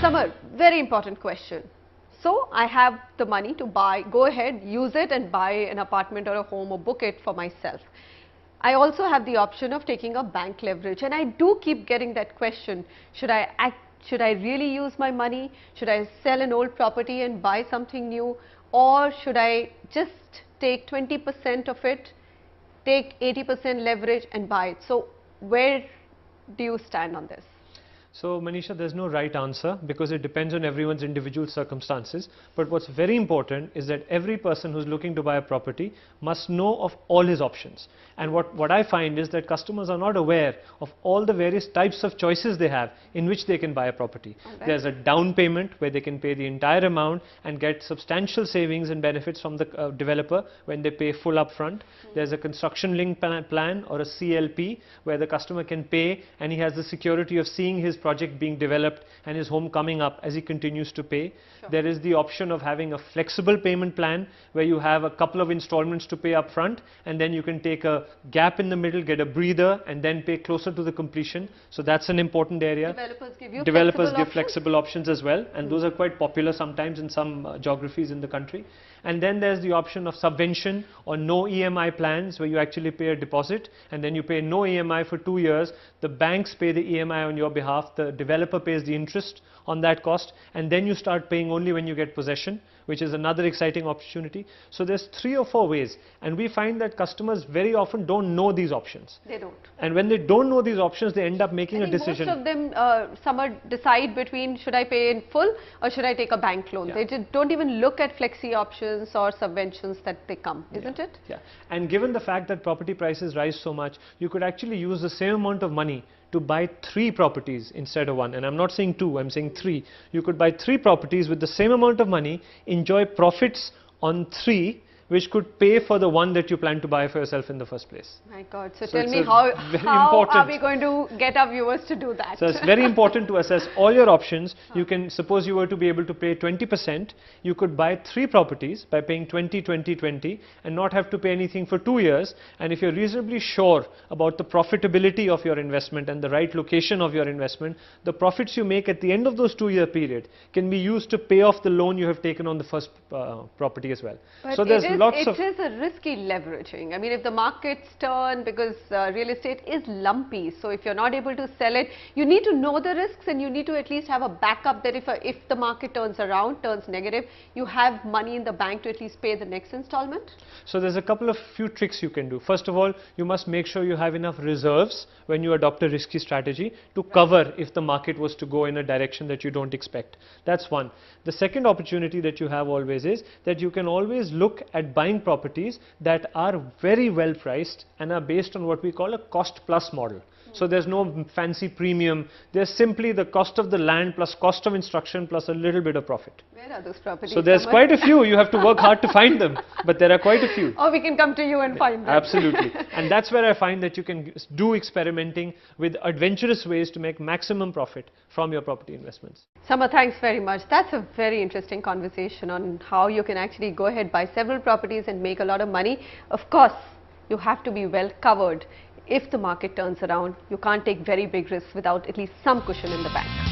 Samar, very important question. So I have the money to buy, go ahead, use it and buy an apartment or a home or book it for myself. I also have the option of taking a bank leverage, and I do keep getting that question, should I really use my money? Should I sell an old property and buy something new? Or should I just take 20% of it, take 80% leverage and buy it? So where do you stand on this? So Manisha, there's no right answer because it depends on everyone's individual circumstances. But what's very important is that every person who's looking to buy a property must know of all his options. And what I find is that customers are not aware of all the various types of choices they have in which they can buy a property. Okay. There's a down payment where they can pay the entire amount and get substantial savings and benefits from the developer when they pay full upfront. There's a construction linked plan or a CLP where the customer can pay and he has the security of seeing his project being developed and his home coming up as he continues to pay. Sure. There is the option of having a flexible payment plan where you have a couple of installments to pay up front and then you can take a gap in the middle, get a breather and then pay closer to the completion. So that's an important area. Developers give flexible options as well, and those are quite popular sometimes in some geographies in the country. And then there's the option of subvention or no EMI plans where you actually pay a deposit and then you pay no EMI for 2 years. The banks pay the EMI on your behalf, the developer pays the interest on that cost, and then you start paying only when you get possession, which is another exciting opportunity. So there's 3 or 4 ways, and we find that customers very often don't know these options. They don't. And when they don't know these options, they end up making a decision. Most of them decide between should I pay in full or should I take a bank loan. Yeah. They just don't even look at flexi options or subventions that they come, isn't it? Yeah. And given the fact that property prices rise so much, you could actually use the same amount of money to buy 3 properties instead of 1. And I'm not saying 2, I'm saying 3. You could buy 3 properties with the same amount of money, enjoy profits on 3, which could pay for the 1 that you plan to buy for yourself in the first place. My God, so tell me how are we going to get our viewers to do that? So it's very important to assess all your options. You can, suppose you were to be able to pay 20%, you could buy 3 properties by paying 20, 20, 20 and not have to pay anything for 2 years. And if you're reasonably sure about the profitability of your investment and the right location of your investment, the profits you make at the end of those 2-year period can be used to pay off the loan you have taken on the first property as well. But so there's it is a risky leveraging. I mean, if the markets turn, because real estate is lumpy, so if you're not able to sell it, you need to know the risks and you need to at least have a backup that if the market turns around, turns negative, you have money in the bank to at least pay the next installment. So there's a couple of few tricks you can do. First of all, you must make sure you have enough reserves when you adopt a risky strategy to cover if the market was to go in a direction that you don't expect. That's one. The second opportunity that you have always is that you can always look at buying properties that are very well priced and are based on what we call a cost plus model. So there's no fancy premium, there's simply the cost of the land plus cost of instruction plus a little bit of profit. Where are those properties? So there's quite a few, you have to work hard to find them, but there are quite a few. Or we can come to you and find them. Absolutely. And that's where I find that you can do experimenting with adventurous ways to make maximum profit from your property investments. Samar, thanks very much. That's a very interesting conversation on how you can actually go ahead, buy several properties and make a lot of money. Of course, you have to be well covered. If the market turns around, you can't take very big risks without at least some cushion in the bank.